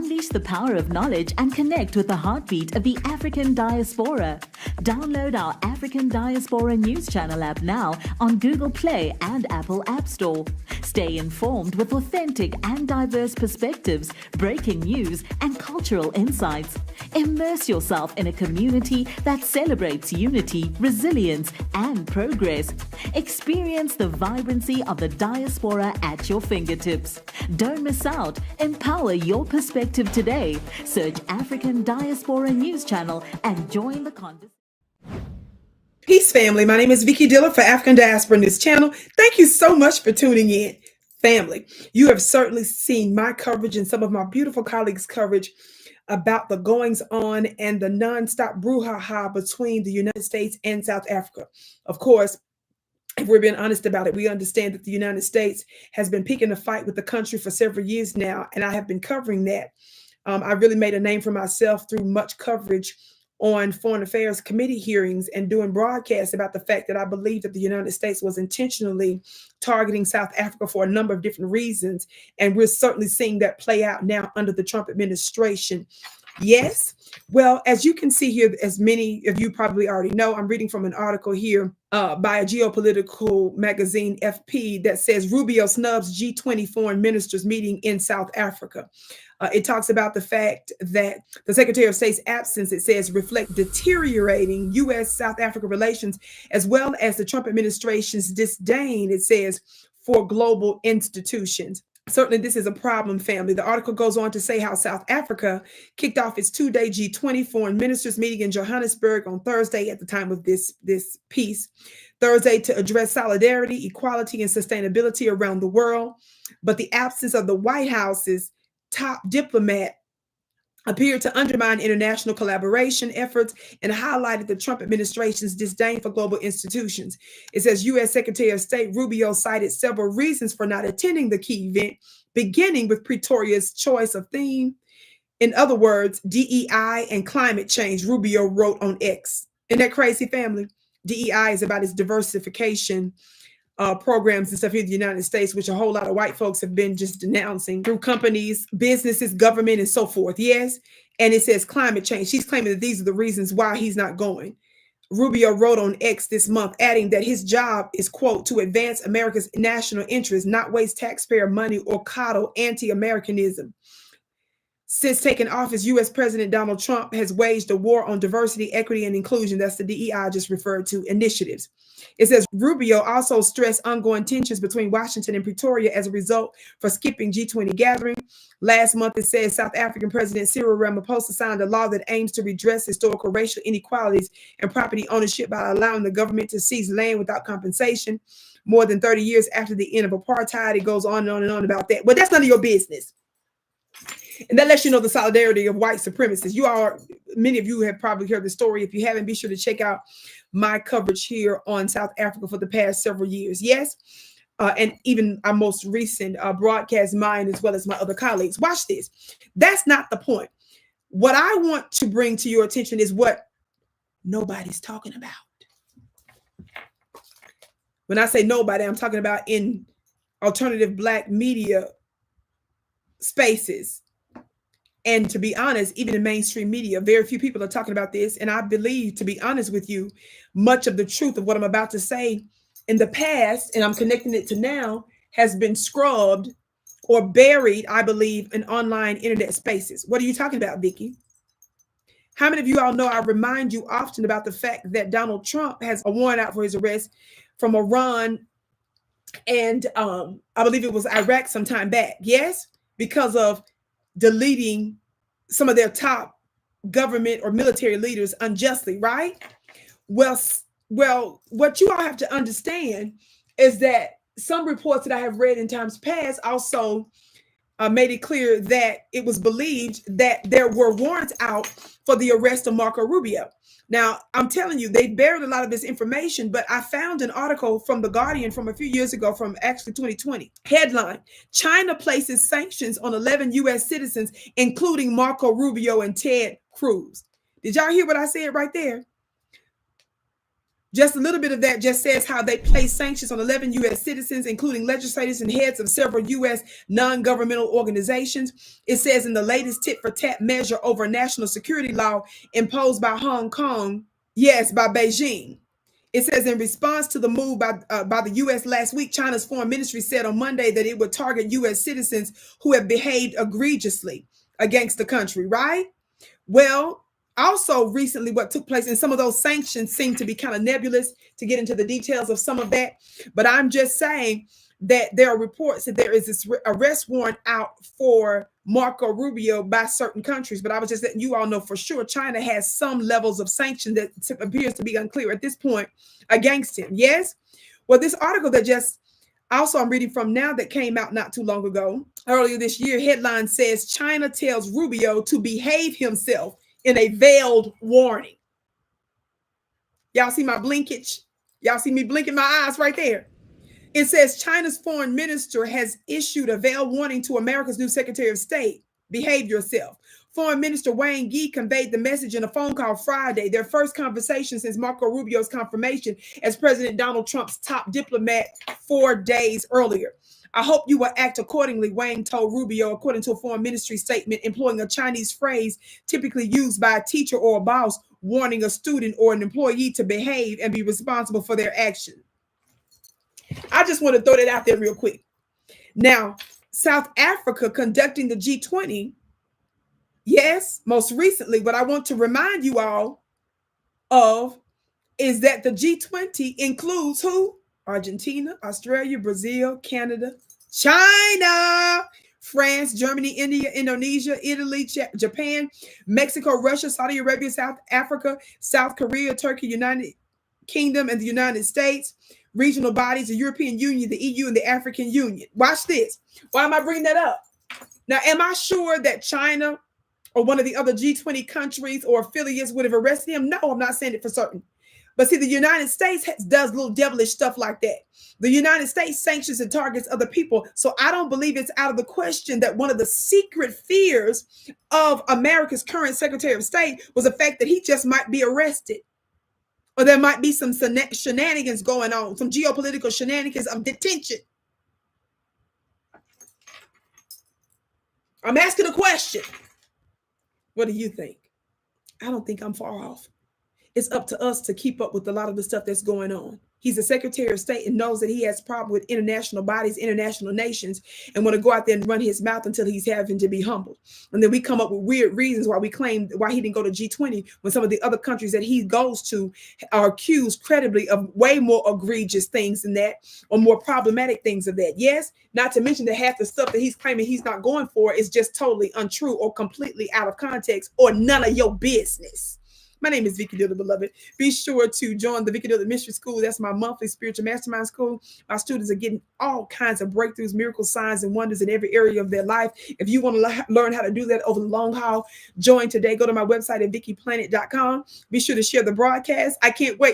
Unleash the power of knowledge and connect with the heartbeat of the African diaspora. Download our African Diaspora News Channel app now on Google Play and Apple App Store. Stay informed with authentic and diverse perspectives, breaking news, and cultural insights. Immerse yourself in a community that celebrates unity, resilience, and progress. Experience the vibrancy of the diaspora at your fingertips. Don't miss out. Empower your perspective today. Search African Diaspora News Channel and join the conversation. Peace, family. My name is Vicki Dillard for African Diaspora News Channel. Thank you so much for tuning in. Family, you have certainly seen my coverage and some of my beautiful colleagues' coverage about the goings on and the nonstop brouhaha between the United States and South Africa. Of course, if we're being honest about it, we understand that the United States has been picking a fight with the country for several years now, and I have been covering that. I really made a name for myself through much coverage on Foreign Affairs Committee hearings and doing broadcasts about the fact that I believe that the United States was intentionally targeting South Africa for a number of different reasons. And we're certainly seeing that play out now under the Trump administration. Yes. Well, as you can see here, as many of you probably already know, I'm reading from an article here by a Geopolitical magazine, FP, that says Rubio snubs G20 foreign ministers meeting in South Africa. It talks about the fact that the Secretary of State's absence, it says, reflect deteriorating U.S.-South Africa relations, as well as the Trump administration's disdain, it says, for global institutions. Certainly, this is a problem, family. The article goes on to say how South Africa kicked off its two-day G20 foreign ministers meeting in Johannesburg on Thursday at the time of this piece. Thursday to address solidarity, equality, and sustainability around the world. But the absence of the White House's top diplomat appeared to undermine international collaboration efforts and highlighted the Trump administration's disdain for global institutions. It says U.S. Secretary of State Rubio cited several reasons for not attending the key event, beginning with Pretoria's choice of theme. In other words, DEI and climate change, Rubio wrote on X. Isn't that crazy, family? DEI is about its diversification programs and stuff here in the United States, which a whole lot of white folks have been just denouncing through companies, businesses, government, and so forth. Yes. And it says climate change. She's claiming that these are the reasons why he's not going. Rubio wrote on X this month, adding that his job is, quote, to advance America's national interests, not waste taxpayer money or coddle anti-Americanism. Since taking office, U.S. President Donald Trump has waged a war on diversity, equity, and inclusion. That's the DEI I just referred to, initiatives. It says Rubio also stressed ongoing tensions between Washington and Pretoria as a result for skipping G20 gathering. Last month, it says South African President Cyril Ramaphosa signed a law that aims to redress historical racial inequalities and property ownership by allowing the government to seize land without compensation. More than 30 years after the end of apartheid, it goes on and on and on about that. But that's none of your business. And that lets you know the solidarity of white supremacists. Many of you have probably heard the story. If you haven't, be sure to check out my coverage here on South Africa for the past several years. Yes. And even our most recent broadcast, mine as well as my other colleagues. Watch this. That's not the point. What I want to bring to your attention is what nobody's talking about. When I say nobody, I'm talking about in alternative Black media spaces. And to be honest, even in mainstream media, very few people are talking about this. And I believe, to be honest with you, much of the truth of what I'm about to say in the past, and I'm connecting it to now, has been scrubbed or buried, I believe, in online internet spaces. What are you talking about, Vicki? How many of you all know I remind you often about the fact that Donald Trump has a warrant out for his arrest from Iran and I believe it was Iraq some time back. Yes, because of deleting some of their top government or military leaders unjustly, right? Well, what you all have to understand is that some reports that I have read in times past also made it clear that it was believed that there were warrants out for the arrest of Marco Rubio. Now, I'm telling you, they buried a lot of this information, but I found an article from The Guardian from a few years ago, from actually 2020. Headline, China places sanctions on 11 U.S. citizens, including Marco Rubio and Ted Cruz. Did y'all hear what I said right there? Just a little bit of that just says how they placed sanctions on 11 U.S. citizens, including legislators and heads of several U.S. non-governmental organizations. It says in the latest tit-for-tat measure over national security law imposed by Hong Kong, yes, by Beijing. It says in response to the move by the U.S. last week, China's foreign ministry said on Monday that it would target U.S. citizens who have behaved egregiously against the country, right? Well, also recently what took place, and some of those sanctions seem to be kind of nebulous to get into the details of some of that, but I'm just saying that there are reports that there is this arrest warrant out for Marco Rubio by certain countries, but I was just letting you all know for sure China has some levels of sanction that appears to be unclear at this point against him. Yes? Well, this article that just also I'm reading from now that came out not too long ago, earlier this year, headline says China tells Rubio to behave himself in a veiled warning. Y'all see my blinkage? Y'all see me blinking my eyes right there? It says China's foreign minister has issued a veiled warning to America's new Secretary of State. Behave yourself. Foreign Minister Wang Yi conveyed the message in a phone call Friday, their first conversation since Marco Rubio's confirmation as President Donald Trump's top diplomat 4 days earlier. I hope you will act accordingly, Wang told Rubio, according to a foreign ministry statement, employing a Chinese phrase typically used by a teacher or a boss, warning a student or an employee to behave and be responsible for their actions. I just want to throw that out there real quick. Now, South Africa conducting the G20. Yes, most recently, what I want to remind you all of is that the G20 includes who? Argentina, Australia, Brazil, Canada, China, France, Germany, India, Indonesia, Italy, Japan, Mexico, Russia, Saudi Arabia, South Africa, South Korea, Turkey, United Kingdom, and the United States. Regional bodies, the European Union, the EU, and the African Union. Watch this. Why am I bringing that up? Now, am I sure that China or one of the other G20 countries or affiliates would have arrested him? No, I'm not saying it for certain. But see, the United States does little devilish stuff like that. The United States sanctions and targets other people. So I don't believe it's out of the question that one of the secret fears of America's current Secretary of State was the fact that he just might be arrested. Or there might be some shenanigans going on, some geopolitical shenanigans of detention. I'm asking a question. What do you think? I don't think I'm far off. It's up to us to keep up with a lot of the stuff that's going on. He's a Secretary of State and knows that he has a problem with international bodies, international nations, and want to go out there and run his mouth until he's having to be humbled. And then we come up with weird reasons why we claim why he didn't go to G20 when some of the other countries that he goes to are accused credibly of way more egregious things than that, or more problematic things of that. Yes, not to mention that half the stuff that he's claiming he's not going for is just totally untrue or completely out of context or none of your business. My name is Vicki Dillard, beloved. Be sure to join the Vicki Dillard Mystery School. That's my monthly spiritual mastermind school. My students are getting all kinds of breakthroughs, miracles, signs, and wonders in every area of their life. If you want to learn how to do that over the long haul, join today. Go to my website at VickiPlanet.com. Be sure to share the broadcast. I can't wait